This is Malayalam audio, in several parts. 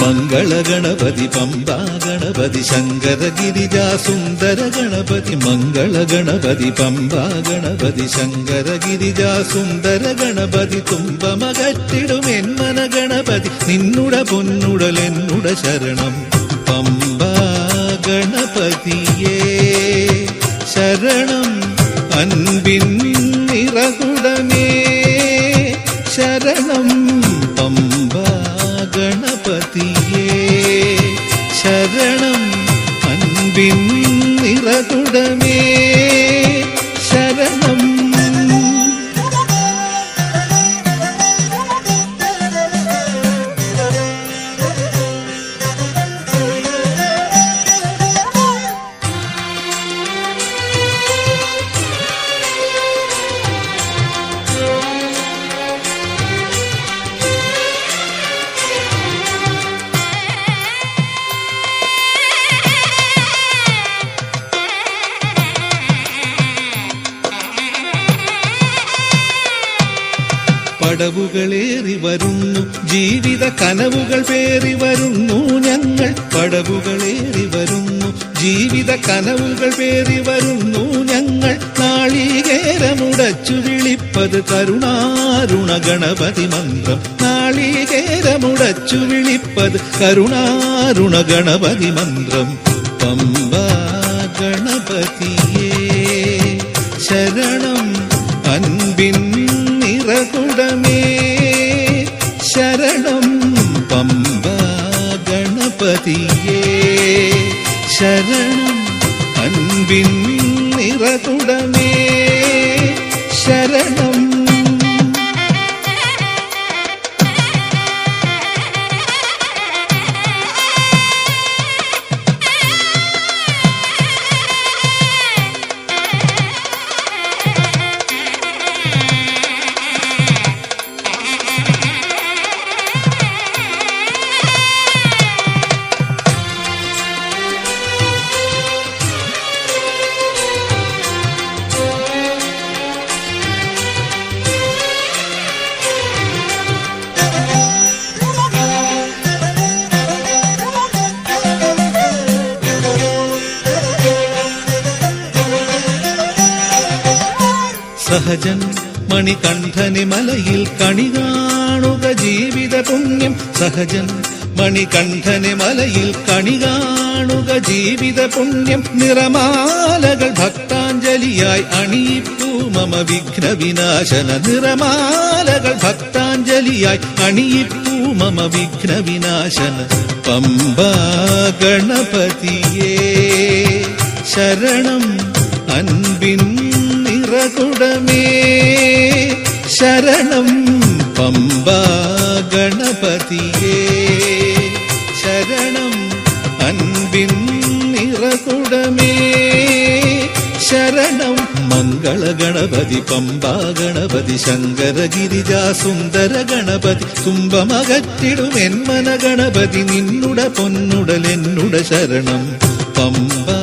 ಮಂಗಳ ಗಣಪತಿ ಪಂಬಾ ಗಣಪತಿ ಶಂಕರ ಗಿರಿಜಾ ಸುಂದರ ಗಣಪತಿ ಮಂಗಳ ಗಣಪತಿ ಪಂಬಾ ಗಣಪತಿ ಶಂಕರ ಗಿರಿಜಾ ಸುಂದರ ಗಣಪತಿ ತುಂಬ ಮಗಟ್ಟಿಡುം ಎನ್ಮನ ಗಣಪತಿ ನಿನ್ನುಡ പൊന്നുടലെന്നുട ശരണം പമ്പാ ഗണപതിയേ ശരണം അൻപിൻ നിറകുടമേ ശരണം പമ്പാ ഗണപതിയേ ശരണം അൻപിൻ നിറകുടമേ ശരണം. പടവുകളേറി വരുന്നു ജീവിത കനവുകൾ പേറി വരുന്നു ഞങ്ങൾ പടവുകളേറി വരുന്നു ജീവിത കനവുകൾ പേറി വരുന്നു ഞങ്ങൾ നാളികേരമുടച്ചു വിളിപ്പത് കരുണാരുണ ഗണപതി മന്ത്രം നാളികേരമുടച്ചു വിളിപ്പത് കരുണാരുണ ഗണപതി മന്ത്രം പമ്പാ ഗണപതിയേ ശരണം അൻപിൻ നിറകുടമേ ശരണം പമ്പാ ഗണപതിയേ ശരണം അൻപിൻ നിറകുടമേ ശരണം. സഹജൻ മണികണ്ഠനെ മലയിൽ കണി കാണുക ജീവിത പുണ്യം സഹജൻ മണികണ്ഠനെ മലയിൽ കണി കാണുക ജീവിത പുണ്യം നിറമാലകൾ ഭക്താഞ്ജലിയായി അണിയിപ്പൂ മമ വിഘ്ന വിനാശന നിറമാലകൾ ഭക്താഞ്ജലിയായി അണിയിപ്പൂ മമ വിഘ്ന വിനാശന പമ്പാ ഗണപതിയേ ശരണം അൻപിൻ നിറകുടമേ ശരണം പമ്പാ ഗണപതിയേ ശരണം അൻപിൻ നിറകുടമേ ശരണം മംഗള ഗണപതി പമ്പാ ഗണപതി ശങ്കര ഗിരിജാ സുന്ദര ഗണപതി തുമ്പമകറ്റിടും എന്മന ഗണപതി നിന്നുട പൊന്നുടലെന്നുട ശരണം പമ്പാ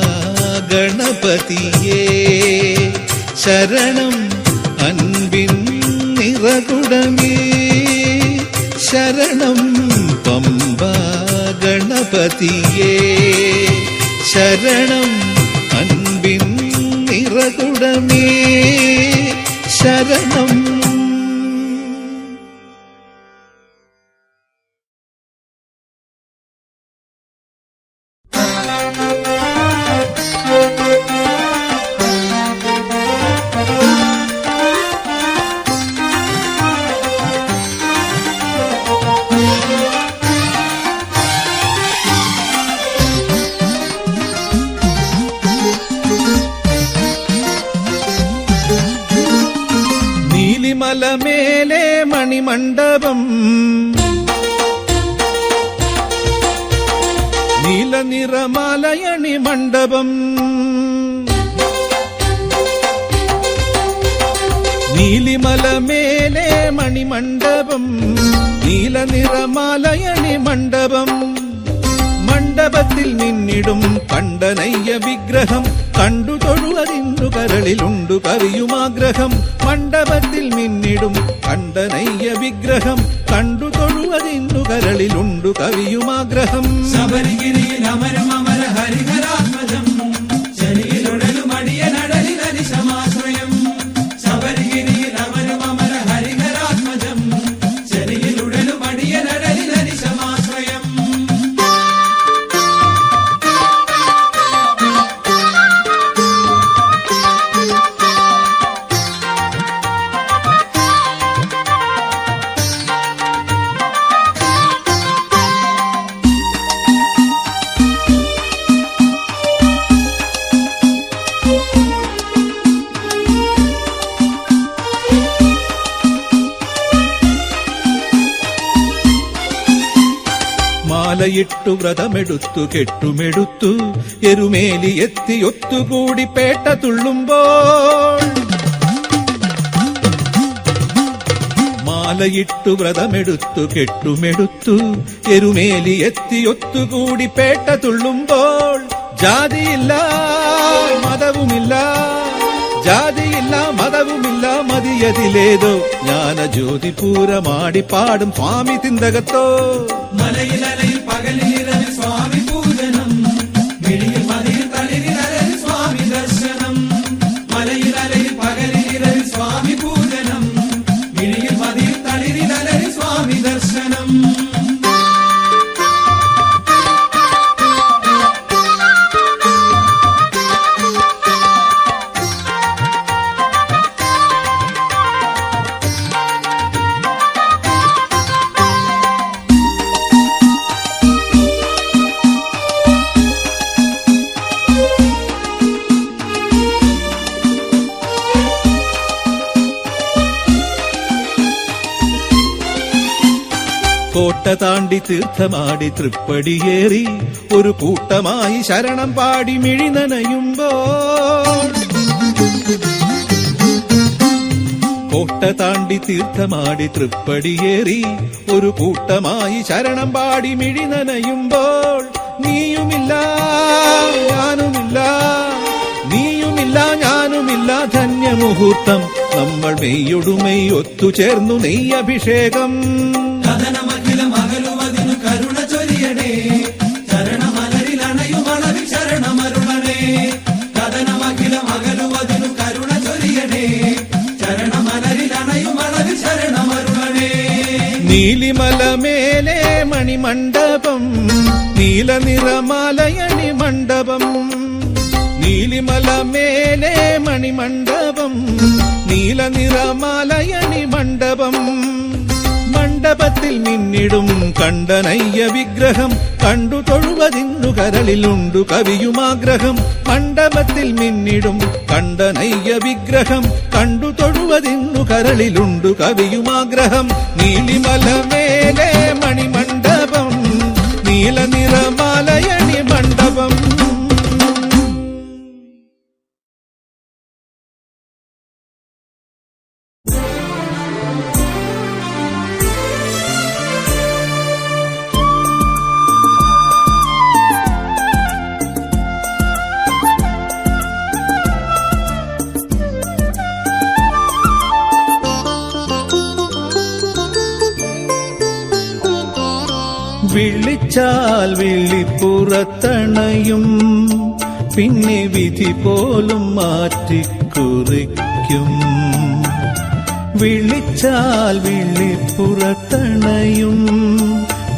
ഗണപതിയേ ശരണം അൻപിൻ നിറകുടമേ ശരണം പമ്പാ ഗണപതിയേ ശരണം അൻപിൻ നിറകുടമേ ശരണം. മലമേലെ മണിമണ്ഡപം നീലനിറമാലയണി മണ്ഡപം നീലിമലമേലെ മണിമണ്ഡപം നീലനിറമാലയണി മണ്ഡപം മണ്ഡപത്തിൽ നിന്നിടും കണ്ടനയ്യ വിഗ്രഹം കണ്ടു തൊഴുവതിന്നു കരളിലുണ്ടു കവിയുമാഗ്രഹം മണ്ഡപത്തിൽ നിന്നിടും കണ്ടനയ്യ വിഗ്രഹം കണ്ടു തൊഴു തൊഴുവതിന്നു കരളിലുണ്ടു കവിയുമാഗ്രഹം. ശബരിഗിരിയിൽ അമരം അമര ഹരിഹരാത്മജം ശരിയിലുടലും അടിയനടലിനരിശമാശ്രയം. ശബരിഗിരിയിൽ അമരം അമര ഹരിഹരാത്മജം ശരിയിലുടലും അടിയനടലിനരിശമാശ്രയം. മാലയിട്ടു വ്രതമെടുത്തു കെട്ടുമെടുത്തു എരുമേലി എത്തി ഒത്തുകൂടി പേട്ട തുള്ളുമ്പോൾ. മാലയിട്ടു വ്രതമെടുത്തു കെട്ടുമെടുത്തു എരുമേലി എത്തി ഒത്തുകൂടി പേട്ട തുള്ളുമ്പോൾ. ജാതിയില്ല മതവുമില്ല, ജാതിയില്ല മതവുമില്ല, മതിയതിലേതോ ജ്ഞാനജ്യോതിപൂരമാടി പാടും സ്വാമി തിന്തകത്തോ. മലയിലലയിൽ പകലിരവിൽ സ്വാമി പൂജനം മിഴിയിൽ മതിയിൽ തളിരിലരവിൽ സ്വാമി ദർശനം. മലയിലലയിൽ പകലിരവിൽ സ്വാമി പൂജനം മിഴിയിൽ മതിയിൽ തളിരിലരവിൽ സ്വാമി ദർശനം. കോട്ട താണ്ടി തീർത്ഥമാടി തൃപ്പടിയേറി ഒരു കൂട്ടമായി ശരണം പാടി മിഴി നനയുമ്പോൾ. കോട്ട താണ്ടി തീർത്ഥമാടി തൃപ്പടിയേറി ഒരു കൂട്ടമായി ശരണം പാടി മിഴി നനയുമ്പോൾ. നീയുമില്ല ഞാനുമില്ല, നീയുമില്ല ഞാനുമില്ല, ധന്യമുഹൂർത്തം നമ്മൾ മെയ്യൊടുമെയ് ഒത്തുചേർന്നു നെയ്യഭിഷേകം. കഥനമഖിലം അകലുവതിനു കരുണ ചൊരിയണേ ചരണമലരിലണയുമളവിൽ ശരണമരുളണേ. കഥനമഖിലം അകലുവതിനു കരുണ ചൊരിയണേ ചരണമലരിലണയുമളവിൽ ശരണമരുളണേ. നീലിമല മേലെ മണിമണ്ഡപം നീലനിറമാലയണി മണ്ഡപം. നീലിമല മേലെ മണിമണ്ഡപം നീലനിറമാലയണി മണ്ഡപം. മണ്ഡപത്തിൽ മിന്നിടും കണ്ടനയ്യ വിഗ്രഹം കണ്ടു തൊഴുവതിന്നു കരളിലുണ്ടു കവിയുമാഗ്രഹം. മണ്ഡപത്തിൽ മിന്നിടും കണ്ടനയ്യ വിഗ്രഹം കണ്ടു തൊഴുവതിന്നു കരളിലുണ്ടു കവിയുമാഗ്രഹം. നീലിമല മേലെ മണിമണ്ഡപം നീലനിറമാലയണി മണ്ഡപം. വിളിച്ചാൽ വിളിപ്പുറത്തണയും പിന്നെ വിധി പോലും മാറ്റിക്കുറിക്കും. വിളിച്ചാൽ വിളിപ്പുറത്തണയും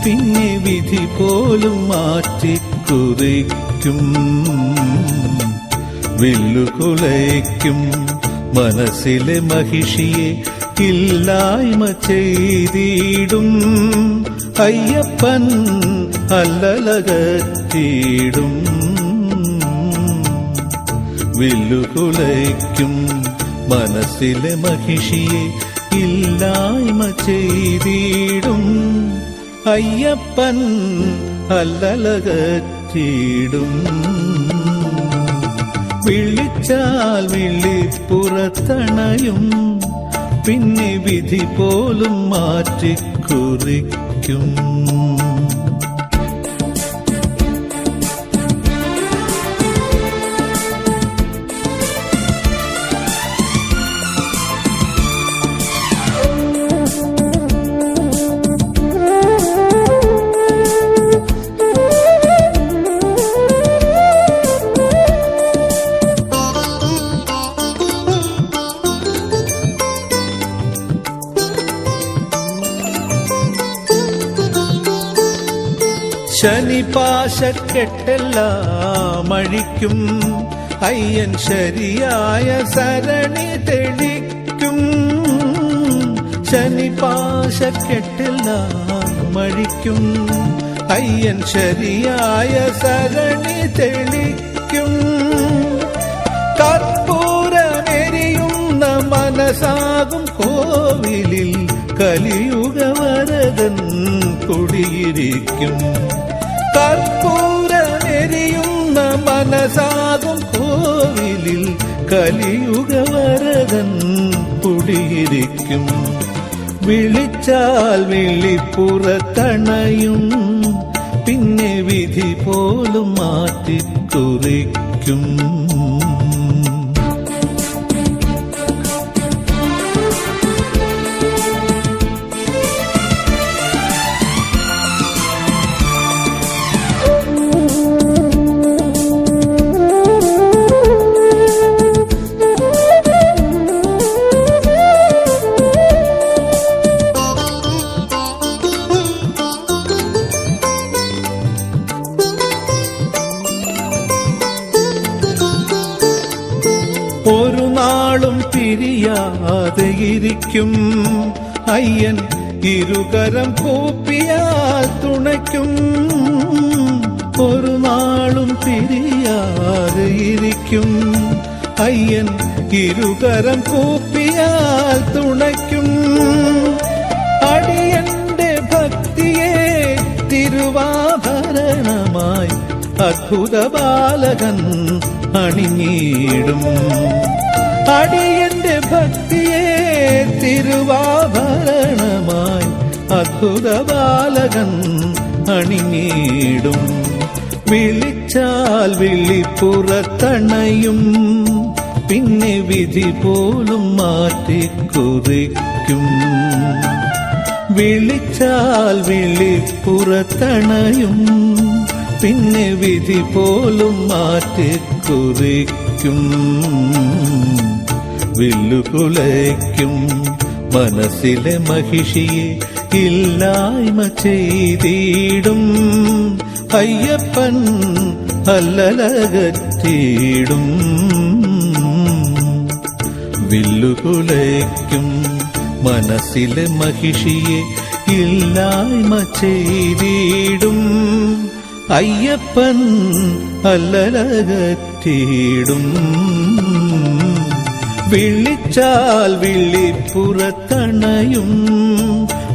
പിന്നെ വിധി പോലും മാറ്റിക്കുറിക്കും. വില്ലുകുലയ്ക്കും മനസ്സിലെ മഹിഷിയെ ഇല്ലായ്മ ചെയ്തിടും. അയ്യപ്പൻ അല്ലലകറ്റിടും. വില്ലുകുലയ്ക്കും മനസ്സിലെ മഹിഷിയെ ഇല്ലായ്മ ചെയ്തിടും. അയ്യപ്പൻ അല്ലലകറ്റിടും. വിളിച്ചാൽ വിളിപ്പുറത്തണയും പിന്നെ വിധി പോലും മാറ്റിക്കുറിക്കും. ശനിപാശക്കെട്ടെല്ലാം അഴിക്കും അയ്യൻ ശരിയായ സരണി തെളിക്കും. ശനിപാശക്കെട്ടെല്ലാം അഴിക്കും അയ്യൻ ശരിയായ സരണി തെളിക്കും. കർപ്പൂരമെരിയുന്ന മനസ്സാകും കോവിലിൽ കലിയുഗവരദൻ കുടിയിരിക്കും. കർപ്പൂരമെരിയുന്ന മനസ്സാകും കോവിലിൽ കലിയുഗവരദൻ കുടിയിരിക്കും. വിളിച്ചാൽ വിളിപ്പുറത്തണയും പിന്നെ വിധി പോലും മാറ്റിക്കുറിക്കും. ഒരു നാളും പിരിയാതെയിരിക്കും അയ്യൻ ഇരുകരം കൂപ്പിയാൽ തുണയ്ക്കും. ഒരു നാളും പിരിയാതെയിരിക്കും അയ്യൻ ഇരുകരം കൂപ്പിയാൽ തുണയ്ക്കും. അടിയന്റെ ഭക്തിയെ തിരുവാഭരണമായി അദ്ഭുത ബാലകൻ അണിഞ്ഞിടും. അടിയന്റെ ഭക്തിയെ തിരുവാഭരണമായി അദ്ഭുത ബാലകൻ അണിഞ്ഞിടും. വിളിച്ചാൽ വിളിപ്പുറത്തണയും പിന്നെ വിധി പോലും മാറ്റിക്കുറിക്കും. വിളിച്ചാൽ വിളിപ്പുറത്തണയും പിന്നെ വിധി പോലും മാറ്റിക്കുറിക്കും. വില്ലുകുലയ്ക്കും മനസ്സിലെ മഹിഷിയെ ഇല്ലായ്മ ചെയ്തിടും. അയ്യപ്പൻ അല്ലലകറ്റിയിടും. വില്ലുകുലയ്ക്കും മനസ്സിലെ മഹിഷിയെ ഇല്ലായ്മ ചെയ്തിടും. അയ്യപ്പൻ അല്ലലകറ്റിയിടും. വിളിച്ചാൽ വിളിപ്പുറത്തണയും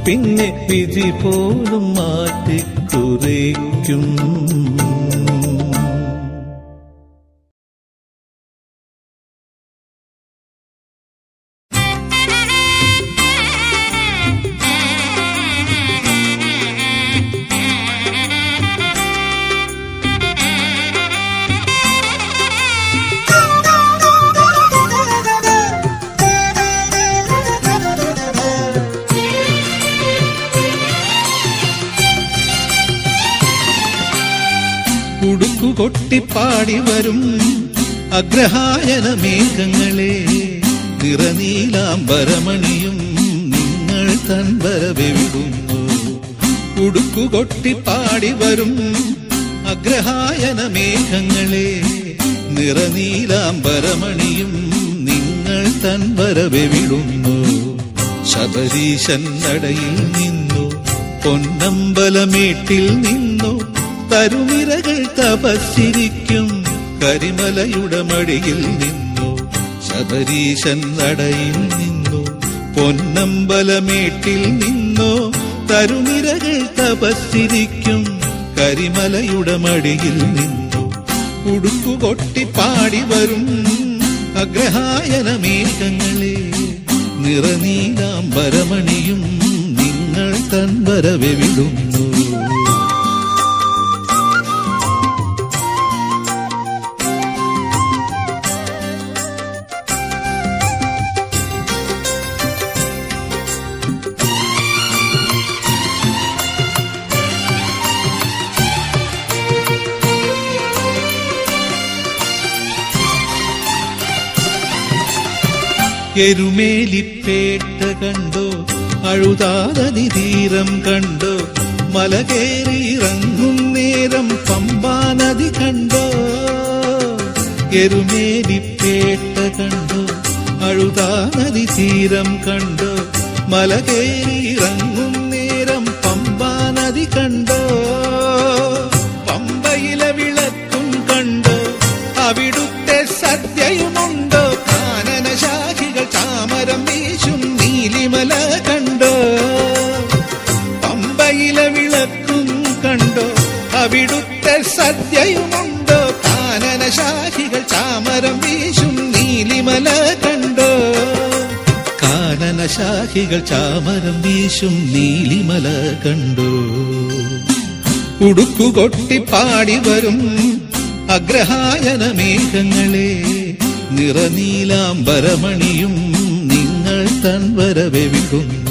പിന്നെ വിധി പോലും മാറ്റിക്കുറിക്കും. കൊട്ടിപ്പാടി വരും അഗ്രഹായന മേഘങ്ങളെ നിറനീലാംബരമണിയും നിങ്ങൾ തൻവരവിടുന്നു. ഉടുക്കുകൊട്ടിപ്പാടി വരും അഗ്രഹായന മേഘങ്ങളെ നിറനീലാംബരമണിയും നിങ്ങൾ തൻവരവിടുന്നു. ശബരീശൻ നടയിൽ നിന്നു പൊന്നമ്പലമേട്ടിൽ നിന്നു തരുനിരകൾ തപസ്സിരിക്കും കരിമലയുടെ മടിയിൽ നിന്നു. ശബരീശൻ നടയിൽ നിന്നു പൊന്നമ്പലമേട്ടിൽ നിന്നു തരുനിരകൾ തപസ്സിരിക്കും കരിമലയുടെ മടിയിൽ നിന്നു. ഉടുക്കുകൊട്ടിപ്പാടി വരും അഗ്രഹായന മേഘങ്ങളെ നിറനീലാംബരമണിയും നിങ്ങൾ തൻവരവിടുന്നു. എരുമേലിപ്പേട്ട കണ്ടോ, അഴുതാനദി തീരം കണ്ടോ, മല കേറിയിറങ്ങും നേരം പമ്പാ നദി കണ്ടോ, എരുമേലിപ്പേട്ട കണ്ടോ, അഴുതാ നദി തീരം കണ്ടോ, മല കേറിയിറങ്ങും നേരം പമ്പാ നദി കണ്ടോ, പമ്പയിലെ വിളക്കും കണ്ടോ, അവിടുത്തെ സദ്യയുമുണ്ടോ, കാനനശാഖികൾ ചാമരം വീശും നീലിമല കണ്ടോ, പമ്പയിലെ വിളക്കും കണ്ടോ, അവിടുത്തെ സദ്യയുമുണ്ടോ, കാനനശാഖികൾ ചാമരം വീശും നീലിമല കണ്ടോ, കാനനശാഖികൾ ചാമരം വീശും നീലിമല കണ്ടോ. ഉടുക്കുകൊട്ടി പാടി വരും അഗ്രഹായന മേഘങ്ങളെ, നിറനീലാംബരമണിയും നിങ്ങൾ തൻവരവെ വിടുന്നു.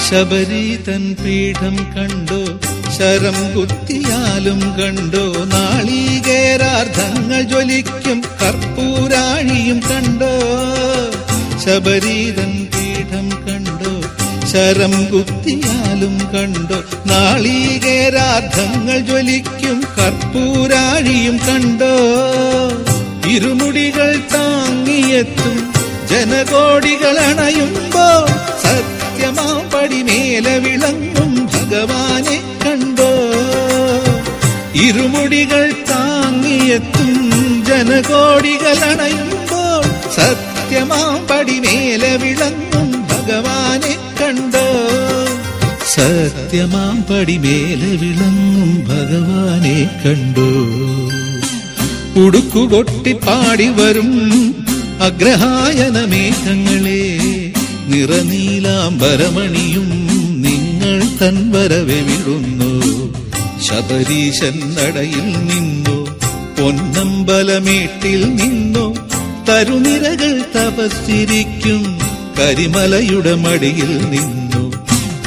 ശബരി തൻ പീഠം കണ്ടോ, ശരം കുത്തിയാലും കണ്ടോ, നാളികേരാർദ്ധങ്ങൾ ജ്വലിക്കും കർപ്പൂരാഴിയും കണ്ടോ, ശബരി തൻ പീഠം കണ്ടോ, ശരം കുത്തിയാലും കണ്ടോ, നാളികേരാർദ്ധങ്ങൾ ജ്വലിക്കും കർപ്പൂരാഴിയും കണ്ടോ, ഇരുമുടികൾ താങ്ങിയെത്തും ജനകോടികൾ അണയുമ്പോൾ സത്യമാം പടിമേലെ വിളങ്ങും ഭഗവാനെ കണ്ടോ, ഇരുമുടികൾ താങ്ങിയെത്തും ജനകോടികൾ അണയുമ്പോൾ സത്യമാം പടിമേലെ വിളങ്ങും ഭഗവാനെ കണ്ടോ, സത്യമാം പടിമേലെ വിളങ്ങും ഭഗവാനെ കണ്ടോ. ഉടുക്കുകൊട്ടി പാടി വരും അഗ്രഹായന മേഘങ്ങളെ, നിറനീലാംബരമണിയും നിങ്ങൾ തൻവരവെ വിടുന്നു. ശബരീശൻ നടയിൽ നിന്നോ, പൊന്നമ്പലമേട്ടിൽ നിന്നോ, തരുനിരകൾ തപസ്സിരിക്കും കരിമലയുടെ മടിയിൽ നിന്നോ,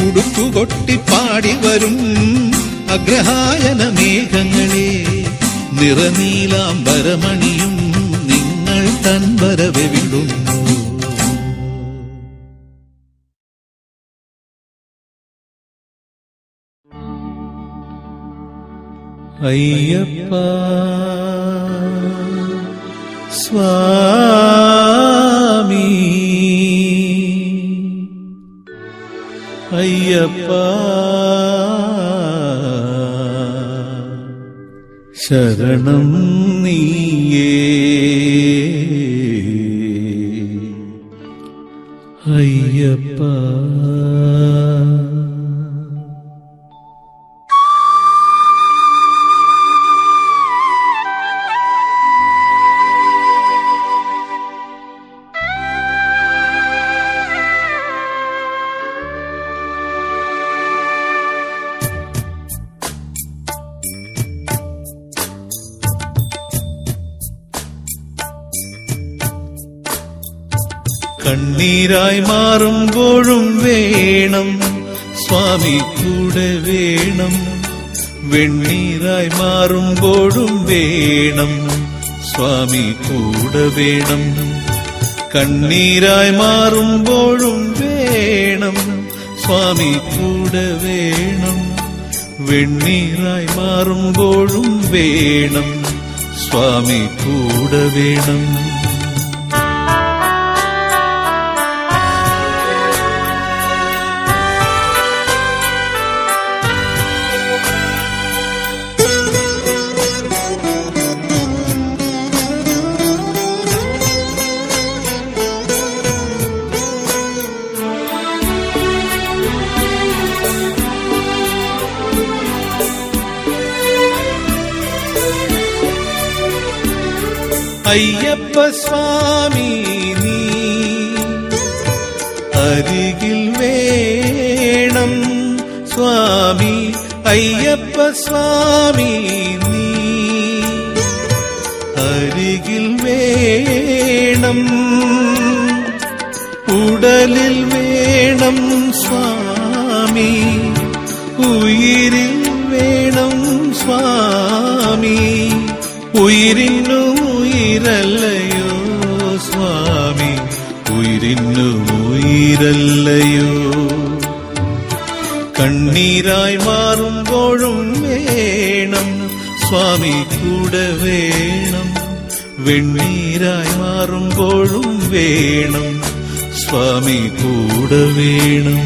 ഉടുക്കുകൊട്ടി പാടി വരും അഗ്രഹായന മേഘങ്ങളെ, നിറനീലാംബരമണിയും നിങ്ങൾ തൻവരവെ വിടുന്നു. അയ്യപ്പ സ്വാമി, അയ്യപ്പ ശരണം നീയേ, അയ്യപ്പ. കണ്ണീരായി മാറുമ്പോഴും വേണം സ്വാമി കൂടെ വേണം, വെണ്ണീരായി മാറുമ്പോഴും വേണം സ്വാമി കൂടെ വേണം, കണ്ണീരായി മാറുമ്പോഴും വേണം സ്വാമി കൂടെ വേണം, വെണ്ണീരായി മാറുമ്പോഴും വേണം സ്വാമി കൂടെ വേണം. അയ്യപ്പ സ്വാമി നീ അരികിൽ വേണം സ്വാമി, അയ്യപ്പ സ്വാമി നീ അരികിൽ വേണം, ഉടലിൽ വേണം സ്വാമി, ഉയിരിൽ വേണം സ്വാമി. ഉയിരിന്നു ഉയിരല്ലയോ സ്വാമി, ഉയിരിന്നു ഉയിരല്ലയോ. കണ്ണീരായി മാറുമ്പോഴും വേണം സ്വാമി കൂടെ വേണം, വെണ്ണീരായി മാറുമ്പോഴും വേണം സ്വാമി കൂടെ വേണം.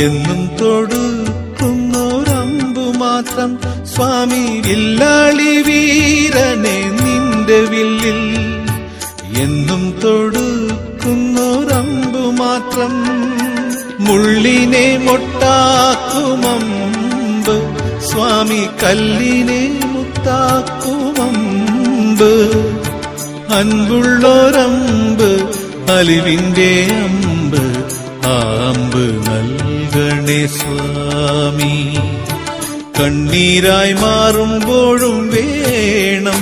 എന്നും തൊടുക്കുന്നൊരമ്പു മാത്രം സ്വാമി, വില്ലാളി വീരനെ നിന്റെ വില്ലിൽ എന്നും തൊടുക്കുന്നൊരമ്പു മാത്രം. മുള്ളിനെ മൊട്ടാക്കുമമ്പ് സ്വാമി, കല്ലിനെ മുത്താക്കുമമ്പ്. അൻപുള്ളൊരമ്പ് അലിവിന്റെ അമ്പ്, ആമ്പ് നൽകണേ സ്വാമി. കണ്ണീരായി മാറുമ്പോഴും വേണം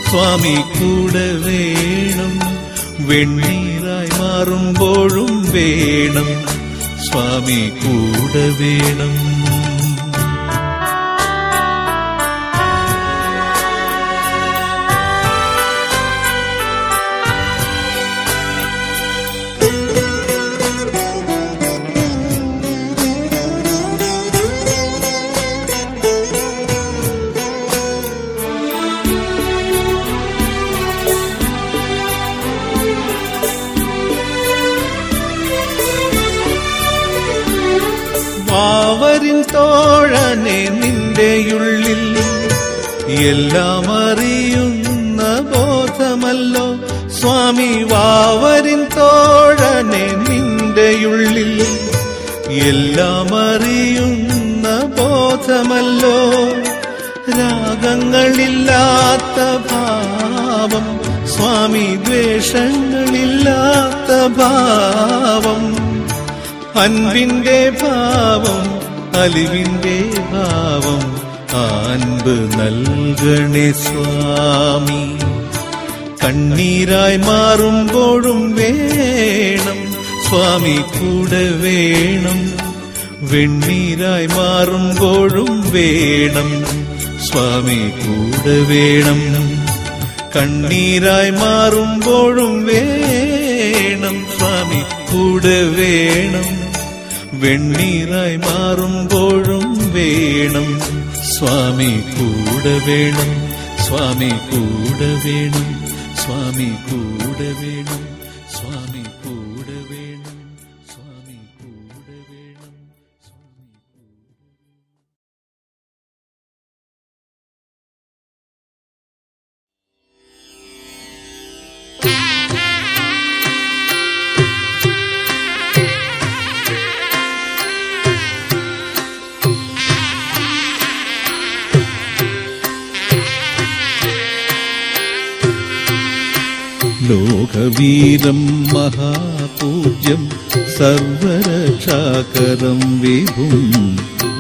സ്വാമി കൂടെ വേണം, വെണ്ണീരായി മാറുമ്പോഴും വേണം സ്വാമി കൂടെ വേണം. വാവരിൻ തോഴനെ നിന്റെയുള്ളിൽ എല്ലാം അറിയുന്ന ബോധമല്ലോ സ്വാമി. വാവരിൻ തോഴനെ നിന്റെയുള്ളിൽ എല്ലാം അറിയുന്ന ബോധമല്ലോ. രാഗങ്ങളില്ലാത്ത ഭാവം സ്വാമി, ദ്വേഷങ്ങളില്ലാത്ത ഭാവം. അൻപിന്റെ ഭാവം അലിവിന്റെ ഭാവം, അൻപ് നൽകണേ സ്വാമി. കണ്ണീരായി മാറുമ്പോഴും വേണം സ്വാമി കൂടെ വേണം, വെണ്ണീരായി മാറുമ്പോഴും വേണം സ്വാമി കൂടെ വേണം. കണ്ണീരായി മാറുമ്പോഴും വേണം സ്വാമി കൂടെ വേണം, വെണ്ണീറായി മാറുമ്പോഴും വേണം സ്വാമി കൂടെ വേണം, സ്വാമി കൂടെ വേണം, സ്വാമി കൂടെ വേണം, സ്വാമി കൂടെ വേണം, സ്വാമി കൂടെ വേണം, സ്വാമി. ലോകവീരം മഹാപൂജ്യം സർവരക്ഷാകരം വിഭും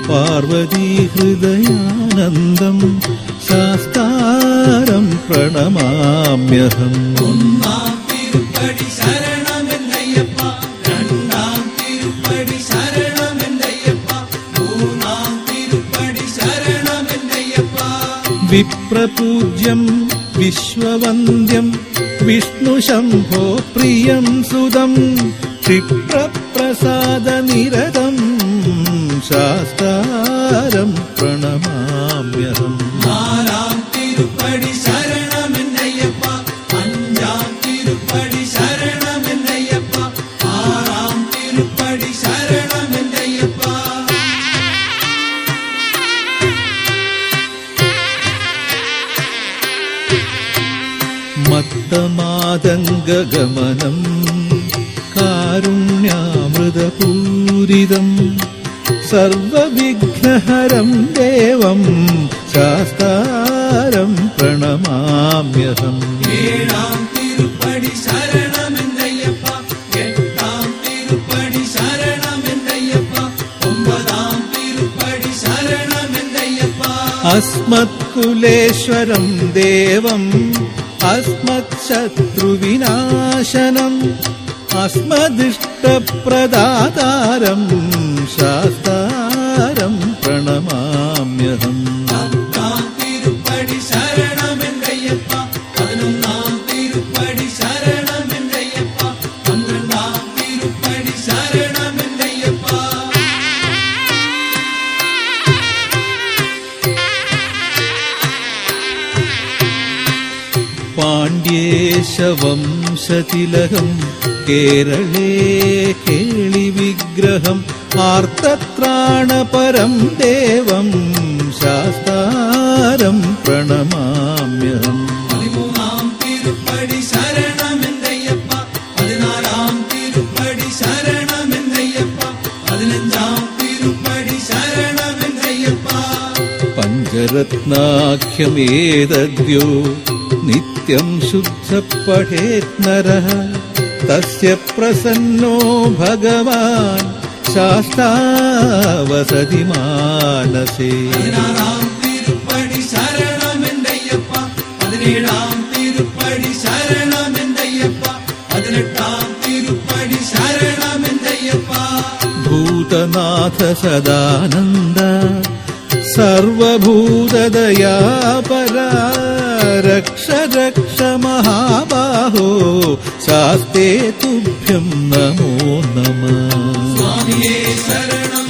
പാർവതീ ഹൃദയാനന്ദം ശാസ്താരം പ്രണമാമ്യഹം. ഒന്നാം തിരുപ്പടി ശരണമെന്നയ്യപ്പ, രണ്ടാം തിരുപ്പടി ശരണമെന്നയ്യപ്പ, മൂന്നാം തിരുപ്പടി ശരണമെന്നയ്യപ്പ. വിപ്രപൂജ്യം വിശ്വവന്ദ്യം വിഷ്ണു ശംഭോ പ്രിയം സുതം ക്ഷിപ്രപ്രസാദനിരതം ശാസ്താരം പ്രണമാമ്യഹം. നാലാം തിരുപ്പടി ശരണമെന്നയ്യപ്പ, അഞ്ചാം തിരുപ്പടി ശരണമെന്നയ്യപ്പ, ആറാം തിരുപ്പടി ശരണമെന്നയ്യപ്പ. അമൃതപൂരിതം സർവവിഘ്നഹരം ദേവം ശാസ്താരം പ്രണമാമ്യഹം. ഏഴാം തിരുപ്പടി ശരണമെന്നയ്യപ്പ, എട്ടാം തിരുപ്പടി ശരണമെന്നയ്യപ്പ, ഒമ്പതാം തിരുപ്പടി ശരണമെന്നയ്യപ്പ. അസ്മത്കുലേശ്വരം ദേവം അസ്മത്ശത്രുവിനാശനം അസ്മദിഷ്ടപ്രദാതാരം ശാസ്താരം പ്രണമാമ്യഹം. പത്താം തിരുപ്പടി ശരണമെന്നയ്യപ്പ, പതിനൊന്നാം തിരുപ്പടി ശരണമെന്നയ്യപ്പ, പന്ത്രണ്ടാം തിരുപ്പടി ശരണമെന്നയ്യപ്പ. പാണ്ഡ്യേശവംശതിലകം കേരളേ കേളിവിഗ്രഹം ആർത്തത്രാണപരം ദേവം ശാസ്താരം പ്രണമാമ്യഹം. പതിമൂന്നാം തിരുപ്പടി ശരണമെന്നയ്യപ്പ, പതിനാലാം തിരുപ്പടി ശരണമെന്നയ്യപ്പ, പതിനഞ്ചാം തിരുപ്പടി ശരണമെന്നയ്യപ്പ. പഞ്ചരത്നാഖ്യമേതദ്യോ നിത്യം ശുദ്ധ പഠേത് നരഃ തസ്യ പ്രസന്നോ ഭഗവാൻ ശാസ്താവസതി മാനസേ. പതിനാറാം തിരുപ്പടി ശരണമെന്നയ്യപ്പ, പതിനേഴാം തിരുപ്പടി ശരണമെന്നയ്യപ്പ, പതിനെട്ടാം തിരുപ്പടി ശരണമെന്നയ്യപ്പ. ഭൂതനാഥ സദാനന്ദ സർവഭൂതദയാപരാ രക്ഷ രക്ഷ മഹാബാഹോ ശാസ്തേ തുഭ്യം നമോ നമഃ. സ്വാമിയേ ശരണം